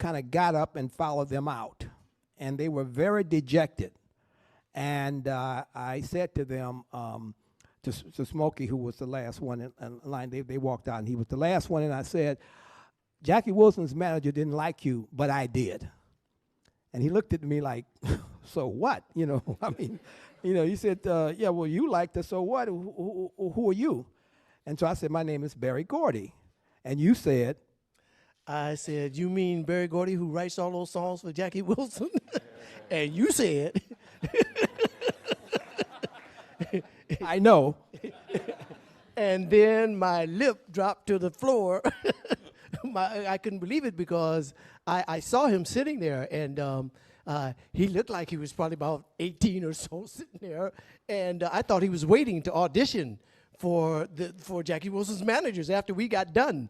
kind of got up and followed them out. And they were very dejected. And I said to them, to Smokey, who was the last one in line, they walked out, and he was the last one, and I said, Jackie Wilson's manager didn't like you, but I did. And he looked at me like, so what? You know, I mean, you know, he said, yeah, well, you liked her, so what? Who are you? And so I said, my name is Barry Gordy. And you said? I said, you mean Barry Gordy, who writes all those songs for Jackie Wilson? And you said? I know. And then my lip dropped to the floor. I couldn't believe it because I saw him sitting there, and he looked like he was probably about 18 or so sitting there, and I thought he was waiting to audition for Jackie Wilson's managers after we got done.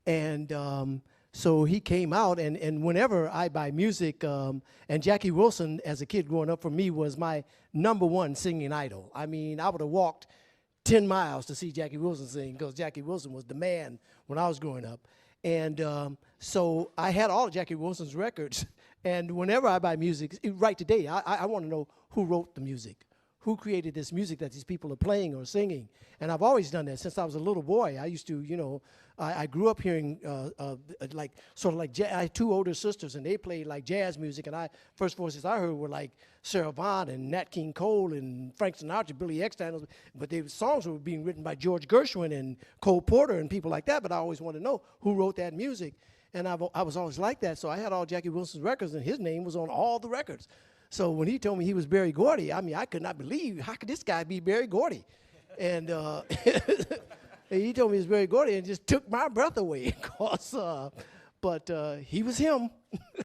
And so he came out, and whenever I buy music, and Jackie Wilson, as a kid growing up, for me, was my #1 singing idol. I mean, I would have walked 10 miles to see Jackie Wilson sing because Jackie Wilson was the man when I was growing up. And so I had all of Jackie Wilson's records. And whenever I buy music, right today, I want to know who wrote the music, who created this music that these people are playing or singing. And I've always done that since I was a little boy. I used to, you know, I grew up hearing like I had 2 older sisters, and they played like jazz music. And first voices I heard were like Sarah Vaughan and Nat King Cole and Frank Sinatra, Billy Eckstine. But the songs were being written by George Gershwin and Cole Porter and people like that. But I always wanted to know who wrote that music. And I was always like that. So I had all Jackie Wilson's records, and his name was on all the records. So when he told me he was Barry Gordy, I mean, I could not believe, how could this guy be Barry Gordy? And he told me he was Barry Gordy, and just took my breath away. But he was him.